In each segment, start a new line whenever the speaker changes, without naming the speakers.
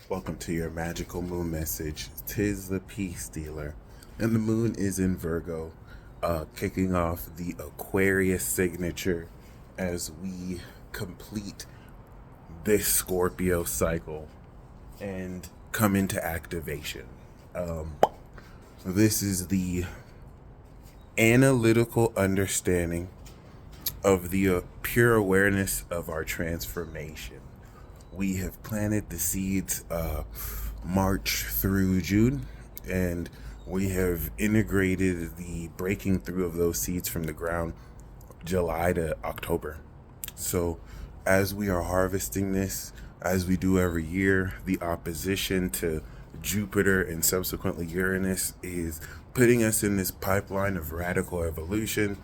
Welcome to your magical moon message. 'Tis the peace dealer. And the moon is in Virgo, kicking off the Aquarius signature as we complete this Scorpio cycle and come into activation. This is the analytical understanding of the pure awareness of our transformation. We have planted the seeds March through June, and we have integrated the breaking through of those seeds from the ground July to October. So as we are harvesting this, as we do every year, the opposition to Jupiter and subsequently Uranus is putting us in this pipeline of radical evolution.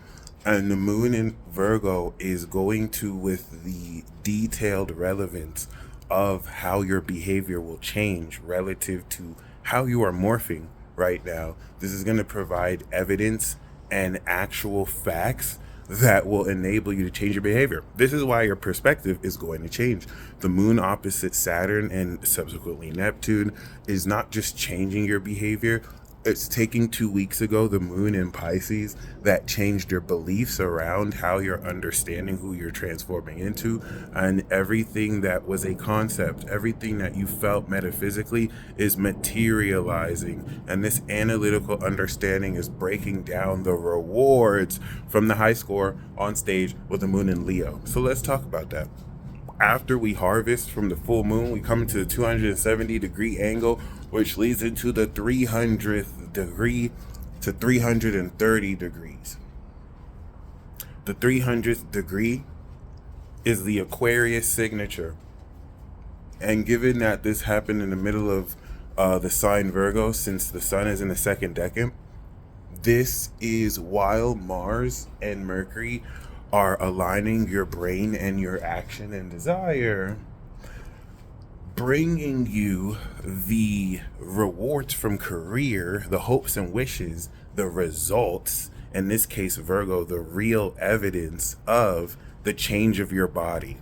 And the moon in Virgo is going to, with the detailed relevance of how your behavior will change relative to how you are morphing right now. This is going to provide evidence and actual facts that will enable you to change your behavior. This is why your perspective is going to change. The moon opposite Saturn and subsequently Neptune is not just changing your behavior. It's taking 2 weeks ago, the moon in Pisces, that changed your beliefs around how you're understanding who you're transforming into, and everything that was a concept, everything that you felt metaphysically is materializing. And this analytical understanding is breaking down the rewards from the high score on stage with the moon in Leo. So let's talk about that. After we harvest from the full moon, we come to the 270-degree angle, which leads into the 300th degree to 330 degrees. The 300th degree is the Aquarius signature. And given that this happened in the middle of the sign Virgo, since the sun is in the second decan, this is while Mars and Mercury are aligning your brain and your action and desire, bringing you the rewards from career, the hopes and wishes, the results, in this case Virgo, the real evidence of the change of your body.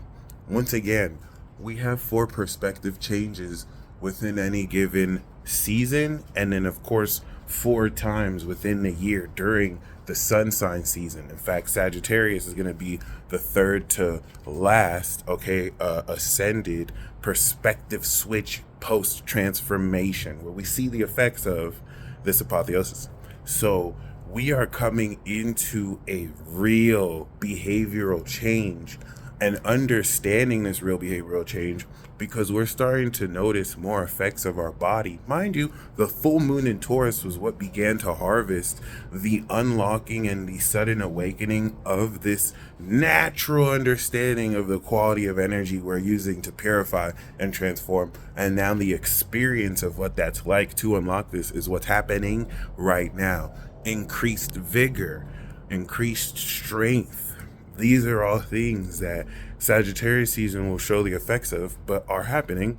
Once again, we have 4 perspective changes within any given season, and then of course 4 times within the year during the sun sign season. In fact, Sagittarius is going to be the third to last, ascended perspective switch post transformation, where we see the effects of this apotheosis. So we are coming into a real behavioral change and understanding this real behavioral change because we're starting to notice more effects of our body. Mind you, the full moon in Taurus was what began to harvest the unlocking and the sudden awakening of this natural understanding of the quality of energy we're using to purify and transform. And now the experience of what that's like to unlock this is what's happening right now. Increased vigor, increased strength. These are all things that Sagittarius season will show the effects of, but are happening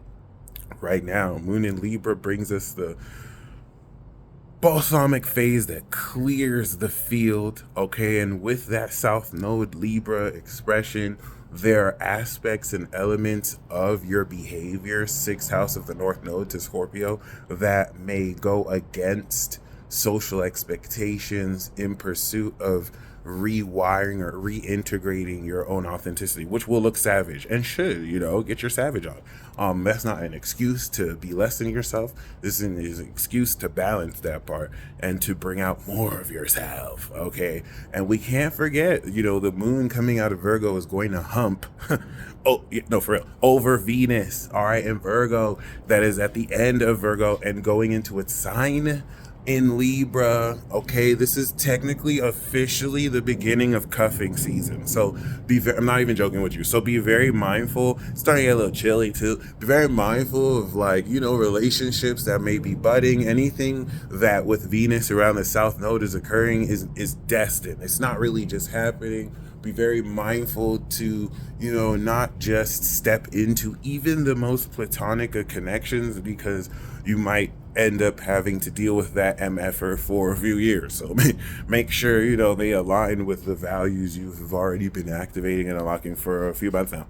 right now. Moon in Libra brings us the balsamic phase that clears the field, and with that South Node Libra expression, there are aspects and elements of your behavior, 6th house of the North Node to Scorpio, that may go against social expectations in pursuit of rewiring or reintegrating your own authenticity, which will look savage and should, get your savage on. That's not an excuse to be less than yourself. This is an excuse to balance that part and to bring out more of yourself. And we can't forget, the moon coming out of Virgo is going to hump for real, over Venus, all right, in Virgo, that is at the end of Virgo and going into its sign in Libra. This is technically officially the beginning of cuffing season. So I'm not even joking with you. So be very mindful. It's starting to get a little chilly too. Be very mindful of relationships that may be budding. Anything that with Venus around the South Node is occurring is destined. It's not really just happening. Be very mindful to, not just step into even the most platonic of connections, because you might end up having to deal with that MFer for a few years. So make sure, they align with the values you've already been activating and unlocking for a few months now.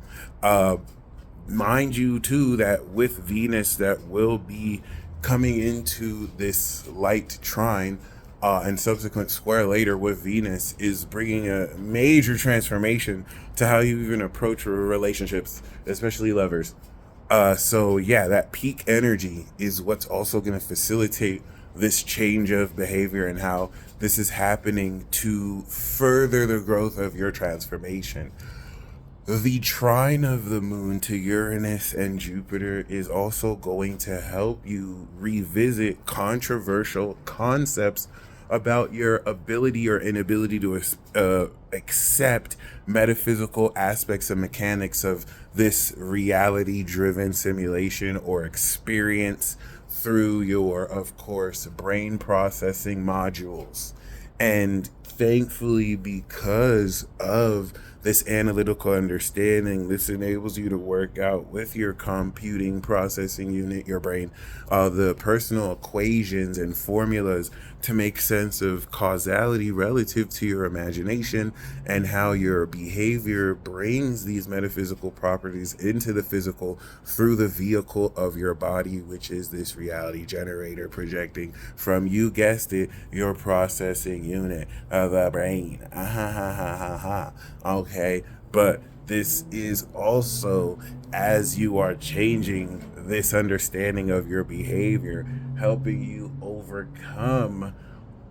Mind you too that with Venus that will be coming into this light trine and subsequent square later with Venus is bringing a major transformation to how you even approach relationships, especially lovers. So yeah, that peak energy is what's also going to facilitate this change of behavior and how this is happening to further the growth of your transformation. The trine of the moon to Uranus and Jupiter is also going to help you revisit controversial concepts about your ability or inability to accept metaphysical aspects and mechanics of this reality driven simulation or experience through your, of course, brain processing modules. And thankfully, because of this analytical understanding, this enables you to work out with your computing processing unit, your brain, the personal equations and formulas to make sense of causality relative to your imagination and how your behavior brings these metaphysical properties into the physical through the vehicle of your body, which is this reality generator projecting from, you guessed it, your processing unit of the brain. Okay, but this is also, as you are changing this understanding of your behavior, helping you overcome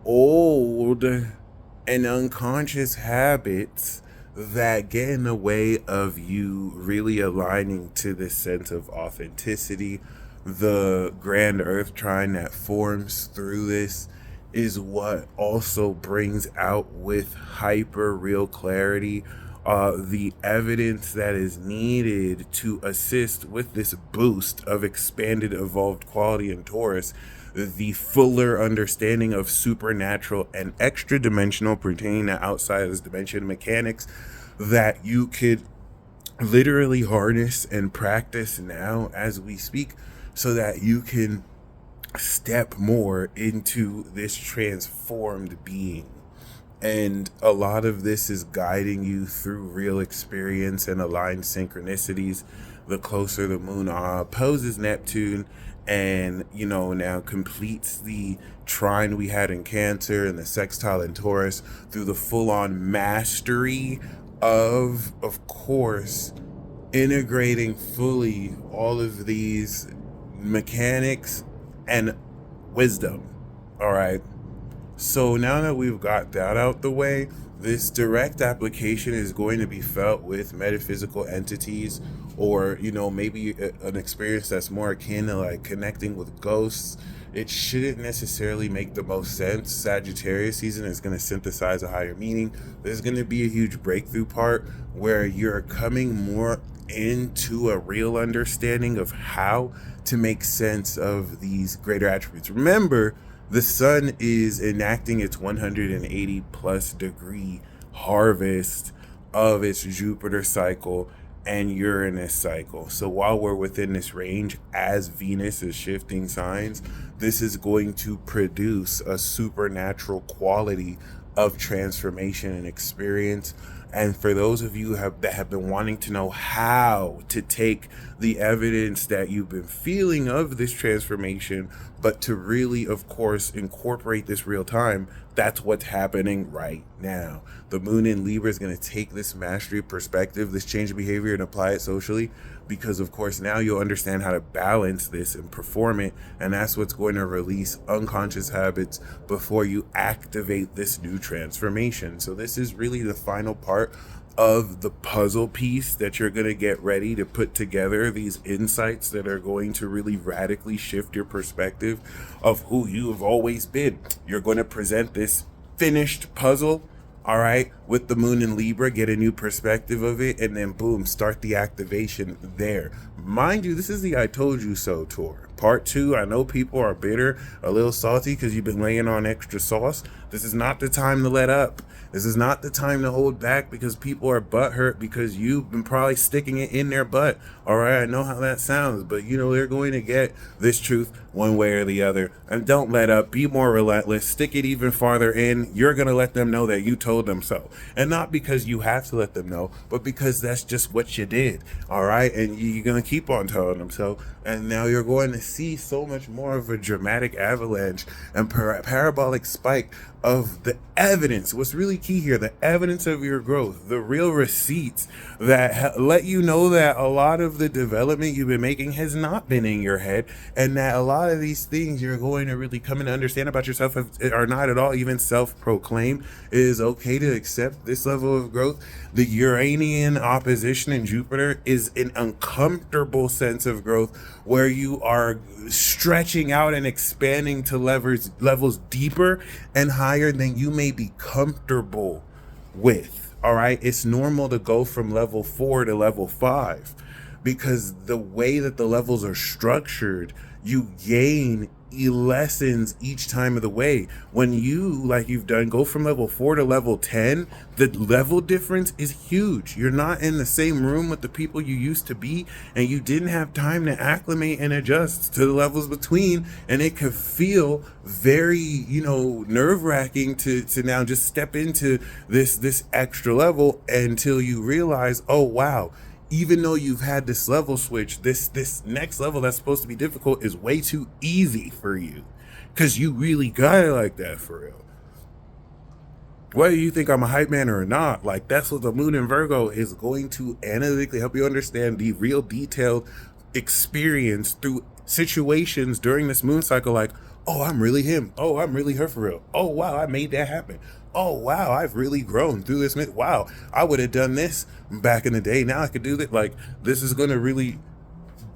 old and unconscious habits that get in the way of you really aligning to this sense of authenticity. The grand earth trine that forms through this is what also brings out with hyper real clarity the evidence that is needed to assist with this boost of expanded evolved quality in Taurus, the fuller understanding of supernatural and extra dimensional pertaining to outside of this dimension mechanics that you could literally harness and practice now as we speak, so that you can step more into this transformed being. And a lot of this is guiding you through real experience and aligned synchronicities. The closer the moon opposes Neptune and, now completes the trine we had in Cancer and the sextile in Taurus through the full-on mastery of course, integrating fully all of these mechanics and wisdom. All right. So now that we've got that out the way, this direct application is going to be felt with metaphysical entities, or, maybe an experience that's more akin to like connecting with ghosts. It shouldn't necessarily make the most sense. Sagittarius season is going to synthesize a higher meaning. There's going to be a huge breakthrough part where you're coming more into a real understanding of how to make sense of these greater attributes. Remember, the sun is enacting its 180 plus degree harvest of its Jupiter cycle and Uranus cycle. So while we're within this range, as Venus is shifting signs, this is going to produce a supernatural quality of transformation and experience. And for those of you that have been wanting to know how to take the evidence that you've been feeling of this transformation, but to really, of course, incorporate this real time, that's what's happening right now. The moon in Libra is going to take this mastery perspective, this change of behavior, and apply it socially, because of course now you'll understand how to balance this and perform it, and that's what's going to release unconscious habits before you activate this new transformation. So this is really the final part of the puzzle piece that you're going to get ready to put together, these insights that are going to really radically shift your perspective of who you have always been. You're going to present this finished puzzle, all right, with the moon in Libra, get a new perspective of it, and then boom, start the activation there. Mind you, this is the I told you so tour. Part 2, I know people are bitter, a little salty because you've been laying on extra sauce. This is not the time to let up. This is not the time to hold back because people are butthurt because you've been probably sticking it in their butt. All right, I know how that sounds, but they're going to get this truth one way or the other. And don't let up. Be more relentless. Stick it even farther in. You're going to let them know that you told them so. And not because you have to let them know, but because that's just what you did. All right, and you're going to keep on telling them so. And now you're going to see so much more of a dramatic avalanche and parabolic spike of the evidence. What's really key here, the evidence of your growth, the real receipts that let you know that a lot of the development you've been making has not been in your head, and that a lot of these things you're going to really come and understand about yourself are not at all even self-proclaimed. It is okay to accept this level of growth. The Uranian opposition in Jupiter is an uncomfortable sense of growth where you are stretching out and expanding to levels deeper and higher than you may be comfortable with. All right, it's normal to go from level 4 to level 5 because the way that the levels are structured, you gain lessons each time of the way. When you, like you've done, go from level 4 to level 10, the level difference is huge. You're not in the same room with the people you used to be, and you didn't have time to acclimate and adjust to the levels between, and it could feel very nerve-wracking to now just step into this extra level until you realize, oh wow, even though you've had this level switch, this next level that's supposed to be difficult is way too easy for you because you really got it like that for real. Whether you think I'm a hype man or not, like that's what the moon in Virgo is going to analytically help you understand, the real detailed experience through situations during this moon cycle. Like, oh, I'm really him. Oh, I'm really her for real. Oh, wow, I made that happen. Oh, wow, I've really grown through this. Wow, I would have done this back in the day. Now I could do that. Like, this is going to really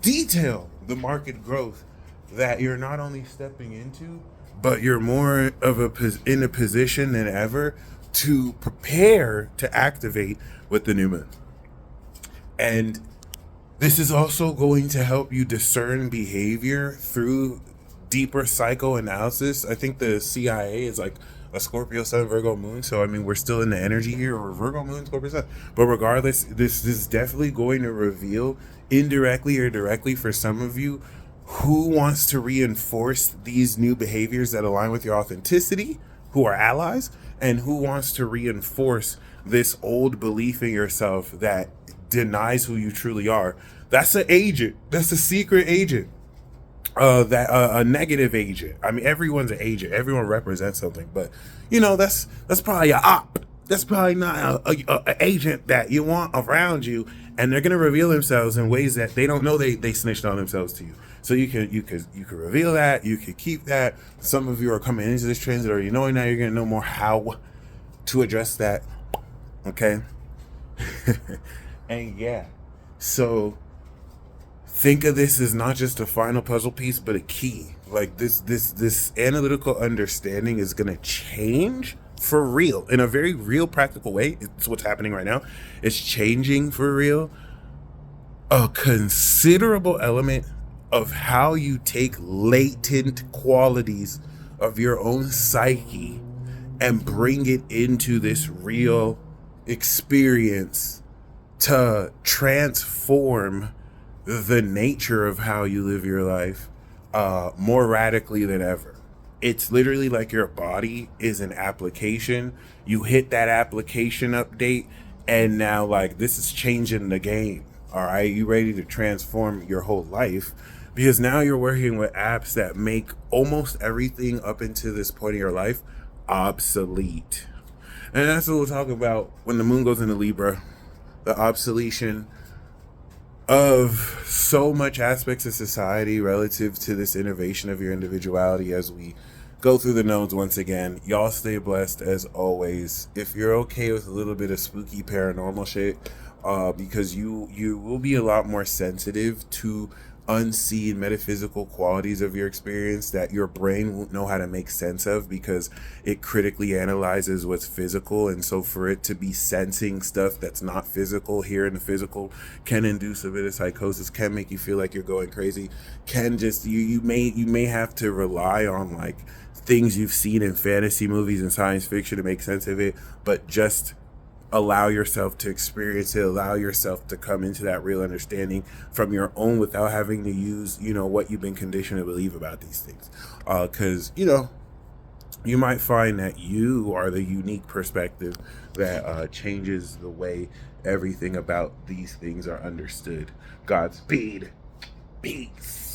detail the market growth that you're not only stepping into, but you're more of in a position than ever to prepare to activate with the new moon. And this is also going to help you discern behavior through deeper psychoanalysis. I think the CIA is like a Scorpio Sun, Virgo moon. So, I mean, we're still in the energy here, or Virgo moon, Scorpio Sun. But regardless, this is definitely going to reveal indirectly or directly for some of you who wants to reinforce these new behaviors that align with your authenticity, who are allies, and who wants to reinforce this old belief in yourself that denies who you truly are. That's an agent. That's a secret agent. A negative agent. I mean, everyone's an agent. Everyone represents something, but that's probably a op. That's probably not a agent that you want around you, and they're gonna reveal themselves in ways that they don't know they snitched on themselves to you. So you could reveal that. You could keep that. Some of you are coming into this transit, or knowing now you're gonna know more how to address that. Okay, and yeah, so. Think of this as not just a final puzzle piece, but a key. Like this analytical understanding is gonna change for real, in a very real, practical way. It's what's happening right now. It's changing for real. A considerable element of how you take latent qualities of your own psyche and bring it into this real experience to transform the nature of how you live your life more radically than ever. It's literally like your body is an application. You hit that application update, and now like this is changing the game. All right, you ready to transform your whole life because now you're working with apps that make almost everything up into this point of your life obsolete. And that's what we'll talk about when the moon goes into Libra, the obsolation of so much aspects of society relative to this innovation of your individuality as we go through the nodes once again. Y'all stay blessed as always. If you're okay with a little bit of spooky paranormal shit, because you will be a lot more sensitive to unseen metaphysical qualities of your experience that your brain won't know how to make sense of because it critically analyzes what's physical. And so for it to be sensing stuff that's not physical here in the physical can induce a bit of psychosis, can make you feel like you're going crazy, can just you may have to rely on like things you've seen in fantasy movies and science fiction to make sense of it, but just allow yourself to experience it, allow yourself to come into that real understanding from your own without having to use, what you've been conditioned to believe about these things. Because, you might find that you are the unique perspective that changes the way everything about these things are understood. Godspeed. Peace.